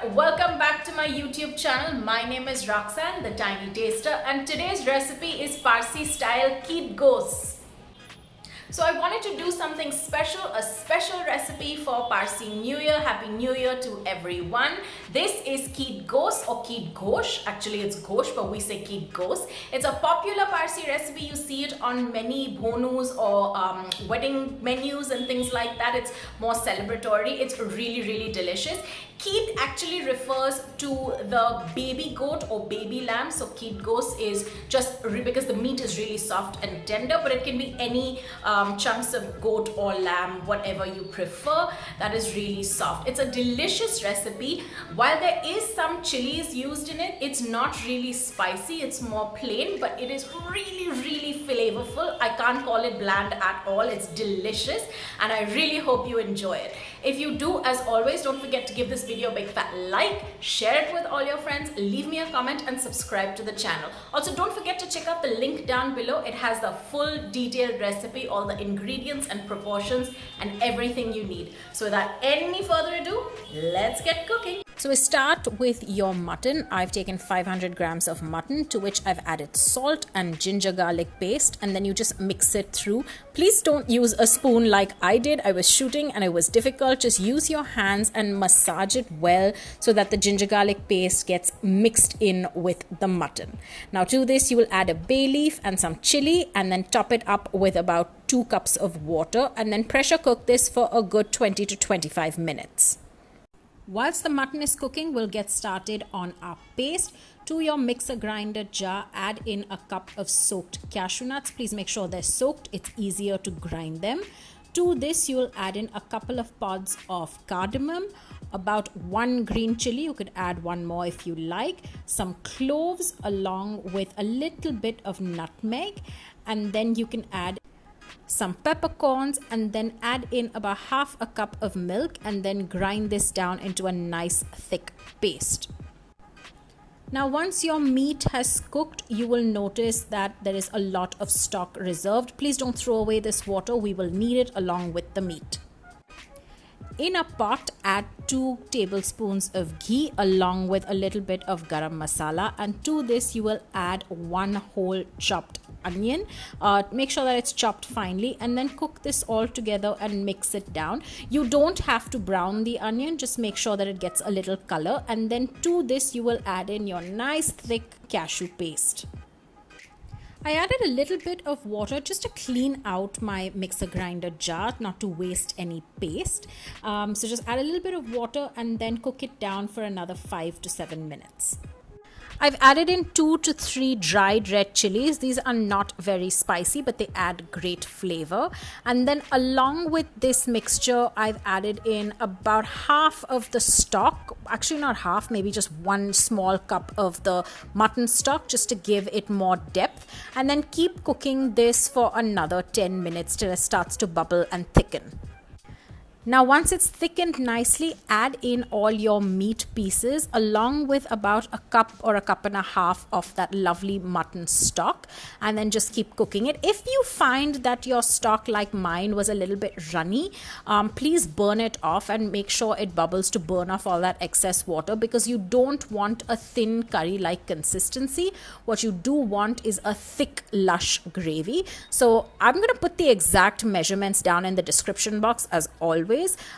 everyone, welcome back to my YouTube channel. My name is Roxanne, the Tiny Taster, and today's recipe is Parsi style Kid Gos. So I wanted to do something special, a special recipe for Parsi New Year. Happy New Year to everyone. This is Kid Gos or Kid Gosht. Actually it's Gosht, but we say Kid Gos. It's a popular Parsi recipe. You see it on many bhonus or wedding menus and things like that. It's more celebratory. It's really delicious. Kid actually refers to the baby goat or baby lamb. So Kid Gos is just because the meat is really soft and tender, but it can be any chunks of goat or lamb, whatever you prefer, that is really soft. It's a delicious recipe. While there is some chilies used in it, it's not really spicy. It's more plain, but it is really flavorful. I can't call it bland at all. It's delicious and I really hope you enjoy it. If you do, as always, don't forget to give this video a big fat like, share it with all your friends, leave me a comment and subscribe to the channel. Also, don't forget to check out the link down below. It has the full detailed recipe, all the ingredients and proportions and everything you need. So without any further ado, let's get cooking. So we start with your mutton. I've taken 500 grams of mutton, to which I've added salt and ginger garlic paste, and then you just mix it through. Please don't use a spoon like I did. I was shooting and it was difficult. Just use your hands and massage it well so that the ginger garlic paste gets mixed in with the mutton. Now to this you will add a bay leaf and some chili, and then top it up with about 2 cups of water, and then pressure cook this for a good 20 to 25 minutes. Whilst the mutton is cooking, we'll get started on our paste. To your mixer grinder jar, add in a cup of soaked cashew nuts. Please make sure they're soaked. It's easier to grind them. To this, you will add in a couple of pods of cardamom, about 1 green chili. You could add 1 more if you like. Some cloves along with a little bit of nutmeg. And then you can add some peppercorns, and then add in about half a cup of milk, and then grind this down into a nice thick paste. Now once your meat has cooked, you will notice that there is a lot of stock reserved. Please don't throw away this water. We will need it along with the meat. In a pot, add 2 tablespoons of ghee along with a little bit of garam masala, and to this you will add 1 whole chopped onion. Make sure that it's chopped finely, and then cook this all together and mix it down. You don't have to brown the onion, just make sure that it gets a little color, and then to this you will add in your nice thick cashew paste. I added a little bit of water just to clean out my mixer grinder jar, not to waste any paste. So just add a little bit of water and then cook it down for another 5 to 7 minutes. I've added in 2 to 3 dried red chilies. These are not very spicy, but they add great flavor. And then along with this mixture, I've added in about half of the stock. Actually not half, maybe just 1 small cup of the mutton stock, just to give it more depth. And then keep cooking this for another 10 minutes till it starts to bubble and thicken. Now once it's thickened nicely, add in all your meat pieces along with about a cup or a cup and a half of that lovely mutton stock, and then just keep cooking it. If you find that your stock, like mine, was a little bit runny, please burn it off and make sure it bubbles to burn off all that excess water, because you don't want a thin curry-like consistency. What you do want is a thick, lush gravy. So I'm going to put the exact measurements down in the description box as always.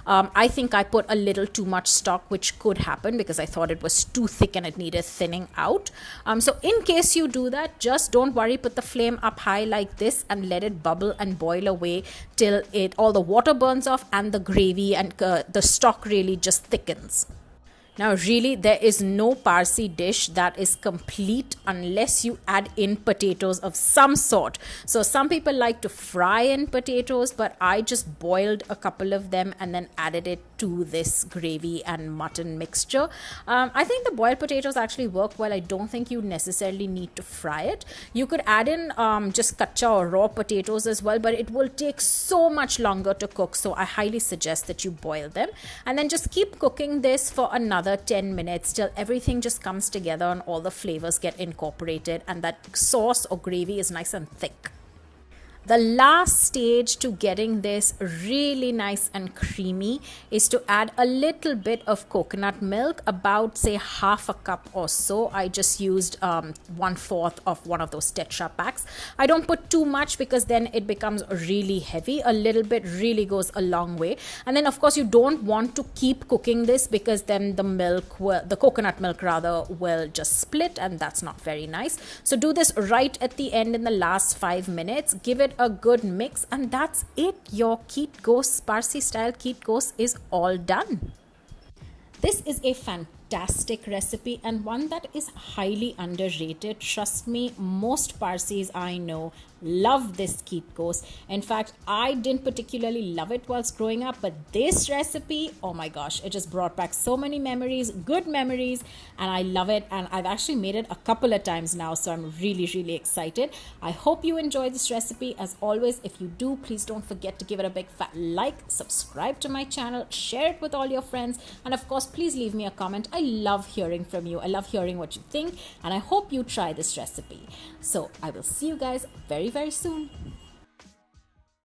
I think I put a little too much stock, which could happen because I thought it was too thick and it needed thinning out. So in case you do that, just don't worry, put the flame up high like this and let it bubble and boil away till all the water burns off and the gravy and the stock really just thickens. Now really, there is no Parsi dish that is complete unless you add in potatoes of some sort. So some people like to fry in potatoes, but I just boiled a couple of them and then added it to this gravy and mutton mixture. I think the boiled potatoes actually work well. I don't think you necessarily need to fry it. You could add in just kacha or raw potatoes as well, but it will take so much longer to cook. So I highly suggest that you boil them, and then just keep cooking this for another 10 minutes till everything just comes together and all the flavors get incorporated and that sauce or gravy is nice and thick. The last stage to getting this really nice and creamy is to add a little bit of coconut milk, about say half a cup or so. I just used 1/4 of one of those Tetra packs. I don't put too much because then it becomes really heavy. A little bit really goes a long way. And then of course you don't want to keep cooking this because then the coconut milk rather will just split, and that's not very nice. So do this right at the end in the last 5 minutes. Give it a good mix, and that's it. Your Kid Gosht, Parsi style Kid Gosht is all done. This is a fantastic recipe and one that is highly underrated. Trust me, most Parsis I know love this Kid Gosht. In fact, I didn't particularly love it whilst growing up, but this recipe, oh my gosh, it just brought back so many memories, good memories, and I love it. And I've actually made it a couple of times now, so I'm really excited. I hope you enjoy this recipe. As always, if you do, please don't forget to give it a big fat like, subscribe to my channel, share it with all your friends, and of course, please leave me a comment. I love hearing from you. I love hearing what you think, and I hope you try this recipe. So I will see you guys very soon.